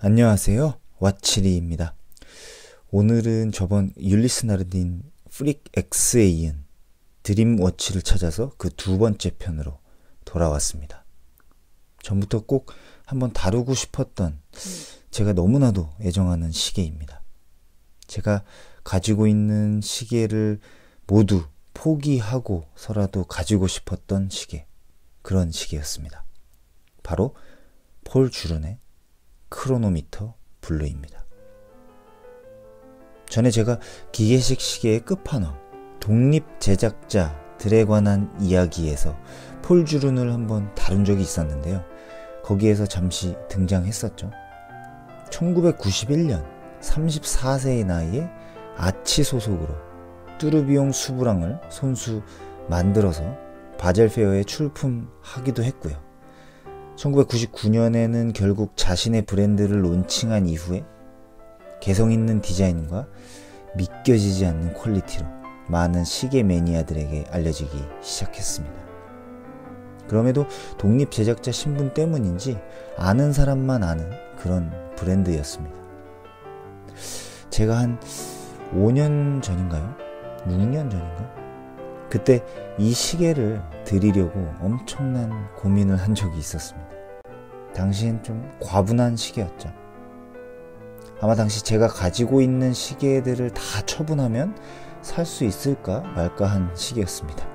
안녕하세요, 왓치리입니다. 오늘은 저번 율리스 나르딘 프릭 X에 이은 드림워치를 찾아서 그 두 번째 편으로 돌아왔습니다. 전부터 꼭 한번 다루고 싶었던 제가 너무나도 애정하는 시계입니다. 제가 가지고 있는 시계를 모두 포기하고서라도 가지고 싶었던 시계, 그런 시계였습니다. 바로 폴 주른의 크로노미터 블루입니다. 전에 제가 기계식 시계의 끝판왕, 독립 제작자들에 관한 이야기에서 폴 주른을 한번 다룬 적이 있었는데요. 거기에서 잠시 등장했었죠. 1991년 34세의 나이에 아치 소속으로 뚜르비용 수브랑을 손수 만들어서 바젤페어에 출품하기도 했고요. 1999년에는 결국 자신의 브랜드를 론칭한 이후에 개성있는 디자인과 믿겨지지 않는 퀄리티로 많은 시계 매니아들에게 알려지기 시작했습니다. 그럼에도 독립 제작자 신분 때문인지 아는 사람만 아는 그런 브랜드였습니다. 제가 한 5년 전인가요? 6년 전인가? 그때 이 시계를 드리려고 엄청난 고민을 한 적이 있었습니다. 당시엔 좀 과분한 시계였죠. 아마 당시 제가 가지고 있는 시계들을 다 처분하면 살 수 있을까 말까 한 시계였습니다.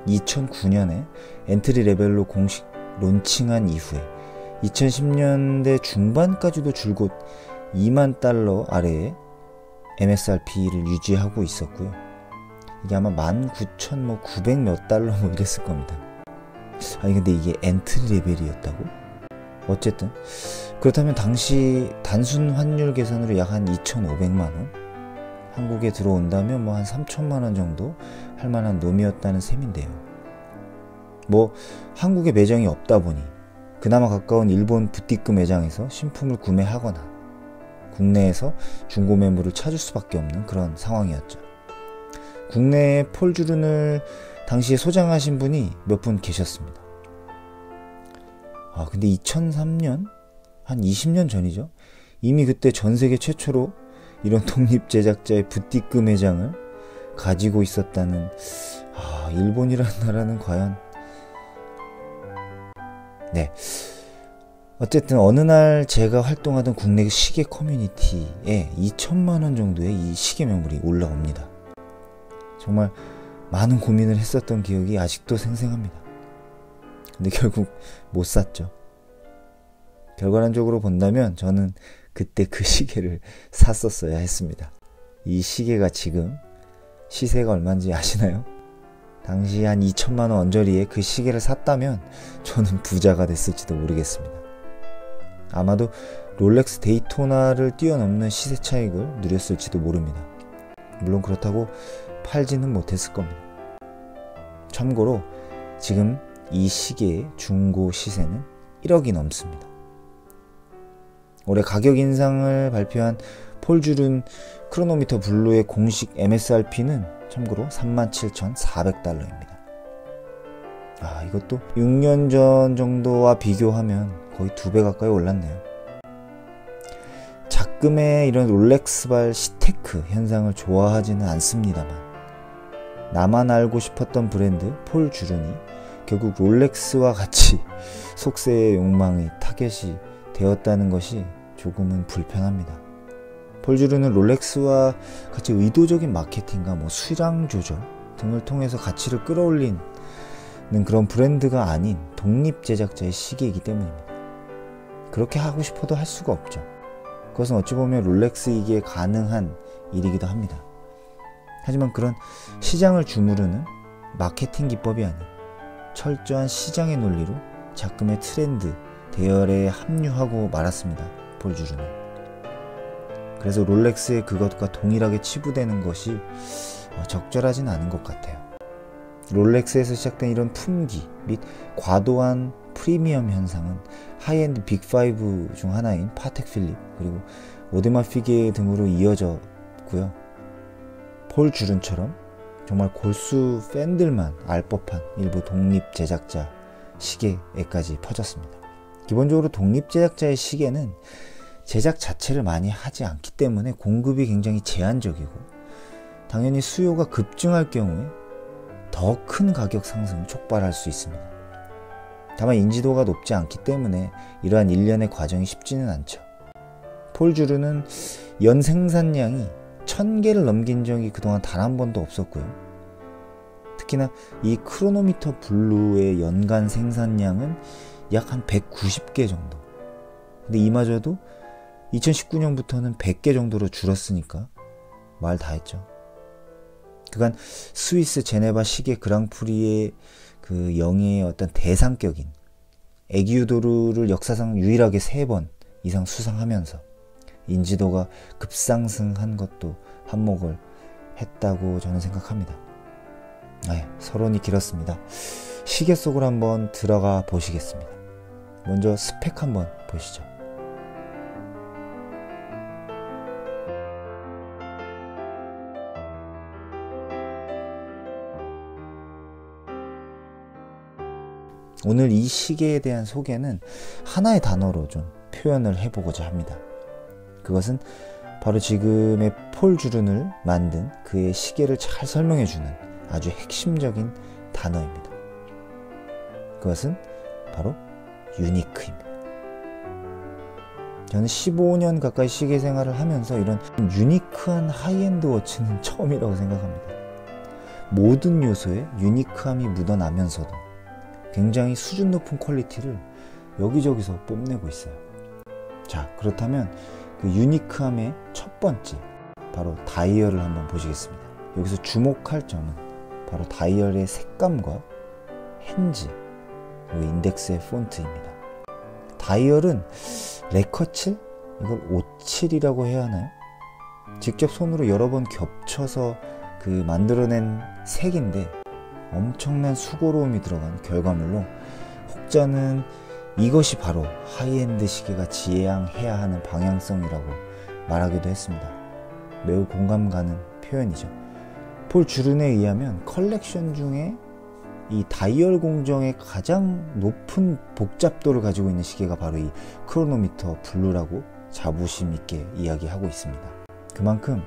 2009년에 엔트리 레벨로 공식 론칭한 이후에 2010년대 중반까지도 줄곧 $20,000 아래의 MSRP를 유지하고 있었고요. 이게 아마 19,900 몇 달러 뭐 이랬을 겁니다. 아니 근데 이게 엔트리 레벨이었다고? 어쨌든 그렇다면 당시 단순 환율 계산으로 약 한 2,500만원? 한국에 들어온다면 뭐 한 3,000만원 정도 할 만한 놈이었다는 셈인데요. 뭐 한국에 매장이 없다 보니 그나마 가까운 일본 부티크 매장에서 신품을 구매하거나 국내에서 중고 매물을 찾을 수밖에 없는 그런 상황이었죠. 국내에 폴 주른을 당시에 소장하신 분이 몇 분 계셨습니다. 근데 2003년? 한 20년 전이죠. 이미 그때 전 세계 최초로 이런 독립 제작자의 부티크 매장을 가지고 있었다는, 일본이라는 나라는 과연. 네. 어쨌든 어느 날 제가 활동하던 국내 시계 커뮤니티에 2,000만원 정도의 이 시계 매물이 올라옵니다. 정말 많은 고민을 했었던 기억이 아직도 생생합니다. 근데 결국 못 샀죠. 결과론적으로 본다면 저는 그때 그 시계를 샀었어야 했습니다. 이 시계가 지금 시세가 얼마인지 아시나요? 당시 한 2,000만원 언저리에 그 시계를 샀다면 저는 부자가 됐을지도 모르겠습니다. 아마도 롤렉스 데이토나를 뛰어넘는 시세 차익을 누렸을지도 모릅니다. 물론 그렇다고 팔지는 못했을 겁니다. 참고로 지금 이 시계의 중고 시세는 1억이 넘습니다. 올해 가격 인상을 발표한 폴 주른 크로노미터 블루의 공식 MSRP는 참고로 37,400달러입니다. 이것도 6년 전 정도와 비교하면 거의 2배 가까이 올랐네요. 작금의 이런 롤렉스발 시테크 현상을 좋아하지는 않습니다만 나만 알고 싶었던 브랜드 폴 주른이 결국 롤렉스와 같이 속세의 욕망이 타겟이 되었다는 것이 조금은 불편합니다. 폴 주른은 롤렉스와 같이 의도적인 마케팅과 수량 조절 등을 통해서 가치를 끌어올리는 그런 브랜드가 아닌 독립 제작자의 시계이기 때문입니다. 그렇게 하고 싶어도 할 수가 없죠. 그것은 어찌 보면 롤렉스이기에 가능한 일이기도 합니다. 하지만 그런 시장을 주무르는 마케팅 기법이 아닌 철저한 시장의 논리로 작금의 트렌드 대열에 합류하고 말았습니다. 폴 주른은. 그래서 롤렉스의 그것과 동일하게 치부되는 것이 적절하진 않은 것 같아요. 롤렉스에서 시작된 이런 품귀 및 과도한 프리미엄 현상은 하이엔드 빅5 중 하나인 파텍 필립 그리고 오데마 피게 등으로 이어졌고요. 폴 주른처럼 정말 골수 팬들만 알 법한 일부 독립 제작자 시계에까지 퍼졌습니다. 기본적으로 독립 제작자의 시계는 제작 자체를 많이 하지 않기 때문에 공급이 굉장히 제한적이고, 당연히 수요가 급증할 경우에 더 큰 가격 상승을 촉발할 수 있습니다. 다만 인지도가 높지 않기 때문에 이러한 일련의 과정이 쉽지는 않죠. 폴 주르는 연 생산량이 1000개를 넘긴 적이 그동안 단 한 번도 없었고요. 특히나 이 크로노미터 블루의 연간 생산량은 약 한 190개 정도. 근데 이마저도 2019년부터는 100개 정도로 줄었으니까 말 다 했죠. 그간 스위스 제네바 시계 그랑프리의 그 영예의 어떤 대상격인 에기우도르를 역사상 유일하게 3번 이상 수상하면서 인지도가 급상승한 것도 한몫을 했다고 저는 생각합니다. 서론이 길었습니다. 시계 속으로 한번 들어가 보시겠습니다. 먼저 스펙 한번 보시죠. 오늘 이 시계에 대한 소개는 하나의 단어로 좀 표현을 해보고자 합니다. 그것은 바로 지금의 폴 주른을 만든 그의 시계를 잘 설명해주는 아주 핵심적인 단어입니다. 그것은 바로 유니크입니다. 저는 15년 가까이 시계 생활을 하면서 이런 유니크한 하이엔드 워치는 처음이라고 생각합니다. 모든 요소에 유니크함이 묻어나면서도 굉장히 수준 높은 퀄리티를 여기저기서 뽐내고 있어요. 자, 그렇다면 그 유니크함의 첫 번째, 바로 다이얼을 한번 보시겠습니다. 여기서 주목할 점은 바로 다이얼의 색감과 핸즈, 그리고 인덱스의 폰트입니다. 다이얼은 레커7? 이걸 57이라고 해야 하나요? 직접 손으로 여러 번 겹쳐서 그 만들어낸 색인데 엄청난 수고로움이 들어간 결과물로 혹자는 이것이 바로 하이엔드 시계가 지향해야 하는 방향성이라고 말하기도 했습니다. 매우 공감 가는 표현이죠. 폴 주른에 의하면 컬렉션 중에 이 다이얼 공정의 가장 높은 복잡도를 가지고 있는 시계가 바로 이 크로노미터 블루라고 자부심 있게 이야기하고 있습니다. 그만큼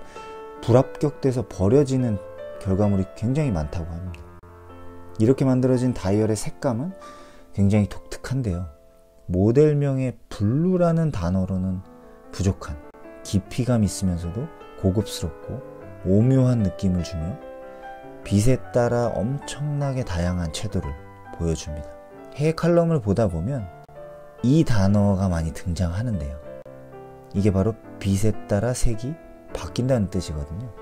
불합격돼서 버려지는 결과물이 굉장히 많다고 합니다. 이렇게 만들어진 다이얼의 색감은 굉장히 독특한데요. 모델명의 블루라는 단어로는 부족한 깊이감 있으면서도 고급스럽고 오묘한 느낌을 주며 빛에 따라 엄청나게 다양한 채도를 보여줍니다. 해외 칼럼을 보다 보면 이 단어가 많이 등장하는데요. 이게 바로 빛에 따라 색이 바뀐다는 뜻이거든요.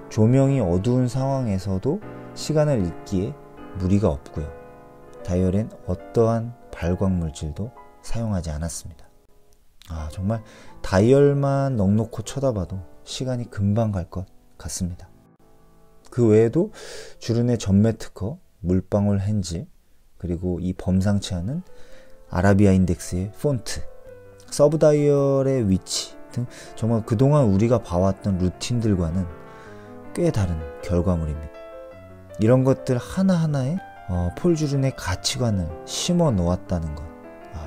조명이 어두운 상황에서도 시간을 읽기에 무리가 없고요. 다이얼엔 어떠한 발광 물질도 사용하지 않았습니다. 정말 다이얼만 넋놓고 쳐다봐도 시간이 금방 갈 것 같습니다. 그 외에도 주른의 전매 특허, 물방울 핸즈, 그리고 이 범상치 않은 아라비아 인덱스의 폰트, 서브 다이얼의 위치 등 정말 그동안 우리가 봐왔던 루틴들과는 꽤 다른 결과물입니다. 이런 것들 하나하나에 폴 주른의 가치관을 심어 놓았다는 것,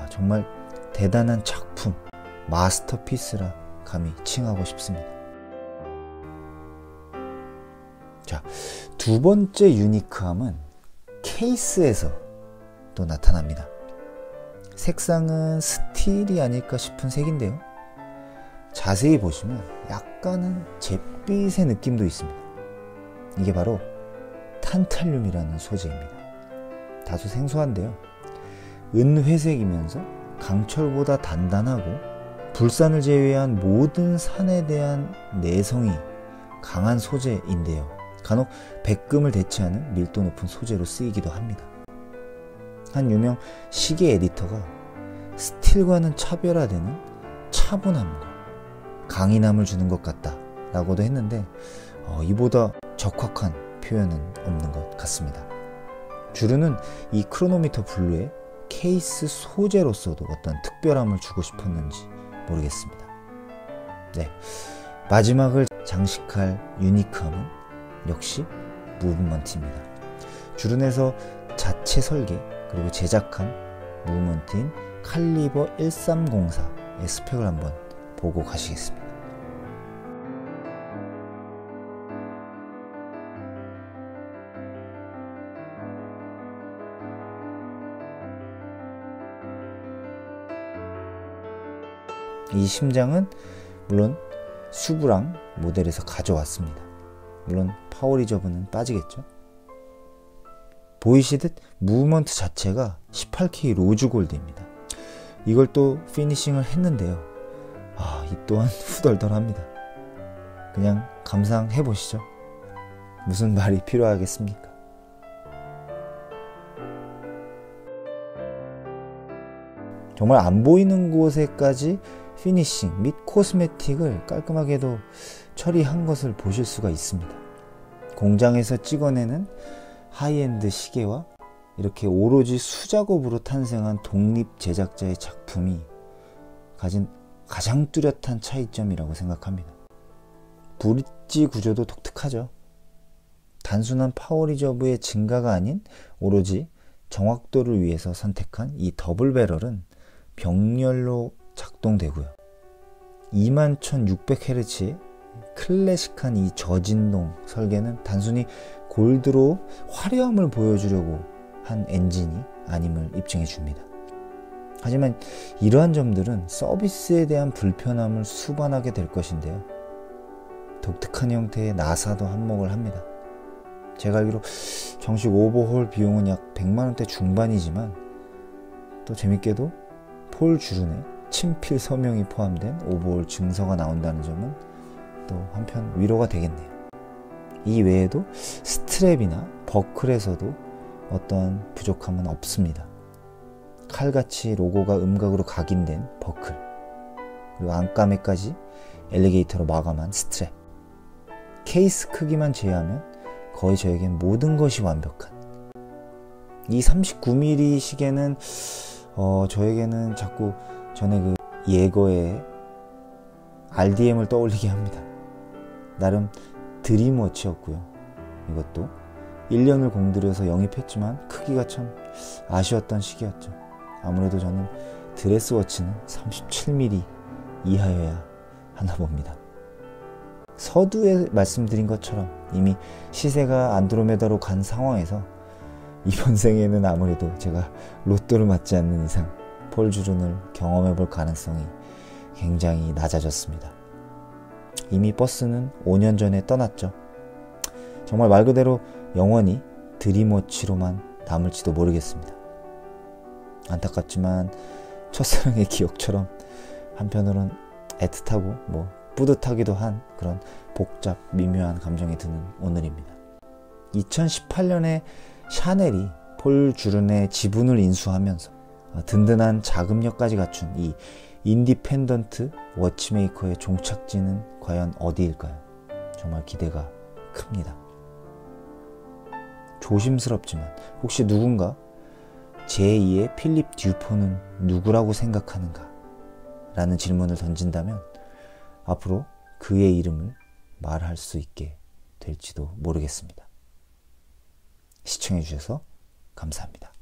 정말 대단한 작품, 마스터피스라 감히 칭하고 싶습니다. 자, 두 번째 유니크함은 케이스에서 또 나타납니다. 색상은 스틸이 아닐까 싶은 색인데요. 자세히 보시면 약간은 잿빛의 느낌도 있습니다. 이게 바로 탄탈륨이라는 소재입니다. 다소 생소한데요. 은회색이면서 강철보다 단단하고 불산을 제외한 모든 산에 대한 내성이 강한 소재인데요. 간혹 백금을 대체하는 밀도 높은 소재로 쓰이기도 합니다. 한 유명 시계 에디터가 스틸과는 차별화되는 차분함과 강인함을 주는 것 같다 라고도 했는데 이보다 적확한 표현은 없는 것 같습니다. 주른은 이 크로노미터 블루에 케이스 소재로서도 어떤 특별함을 주고 싶었는지 모르겠습니다. 네, 마지막을 장식할 유니크함은 역시 무브먼트입니다. 주른에서 자체 설계 그리고 제작한 무브먼트인 칼리버 1304의 스펙을 한번 보고 가시겠습니다. 이 심장은 물론 수브랑 모델에서 가져왔습니다. 물론 파워 리저브는 빠지겠죠. 보이시듯 무브먼트 자체가 18K 로즈 골드입니다. 이걸 또 피니싱을 했는데요. 이 또한 후덜덜합니다. 그냥 감상해 보시죠. 무슨 말이 필요하겠습니까? 정말 안 보이는 곳에까지 피니싱 및 코스메틱을 깔끔하게도 처리한 것을 보실 수가 있습니다. 공장에서 찍어내는 하이엔드 시계와 이렇게 오로지 수작업으로 탄생한 독립 제작자의 작품이 가진 가장 뚜렷한 차이점이라고 생각합니다. 브릿지 구조도 독특하죠. 단순한 파워 리저브의 증가가 아닌 오로지 정확도를 위해서 선택한 이 더블 배럴은 병렬로 작동되고요. 21,600Hz의 클래식한 이 저진동 설계는 단순히 골드로 화려함을 보여주려고 한 엔진이 아님을 입증해 줍니다. 하지만 이러한 점들은 서비스에 대한 불편함을 수반하게 될 것인데요. 독특한 형태의 나사도 한몫을 합니다. 제가 알기로 정식 오버홀 비용은 약 100만원대 중반이지만 또 재밌게도 폴 주른의 친필 서명이 포함된 오버홀 증서가 나온다는 점은 또 한편 위로가 되겠네요. 이 외에도 스트랩이나 버클에서도 어떤 부족함은 없습니다. 칼같이 로고가 음각으로 각인된 버클, 그리고 안감에까지 엘리게이터로 마감한 스트랩, 케이스 크기만 제외하면 거의 저에겐 모든 것이 완벽한 이 39mm 시계는 저에게는 자꾸 전에 그 예거의 RDM을 떠올리게 합니다. 나름 드림워치였고요. 이것도 1년을 공들여서 영입했지만 크기가 참 아쉬웠던 시기였죠. 아무래도 저는 드레스워치는 37mm 이하여야 하나 봅니다. 서두에 말씀드린 것처럼 이미 시세가 안드로메다로 간 상황에서 이번 생에는 아무래도 제가 로또를 맞지 않는 이상 폴 주른을 경험해 볼 가능성이 굉장히 낮아졌습니다. 이미 버스는 5년 전에 떠났죠. 정말 말 그대로 영원히 드림워치로만 남을지도 모르겠습니다. 안타깝지만 첫사랑의 기억처럼 한편으론 애틋하고 뿌듯하기도 한 그런 복잡 미묘한 감정이 드는 오늘입니다. 2018년에 샤넬이 폴 주른의 지분을 인수하면서 든든한 자금력까지 갖춘 이 인디펜던트 워치메이커의 종착지는 과연 어디일까요? 정말 기대가 큽니다. 조심스럽지만 혹시 누군가 제2의 필립 듀포는 누구라고 생각하는가? 라는 질문을 던진다면 앞으로 그의 이름을 말할 수 있게 될지도 모르겠습니다. 시청해주셔서 감사합니다.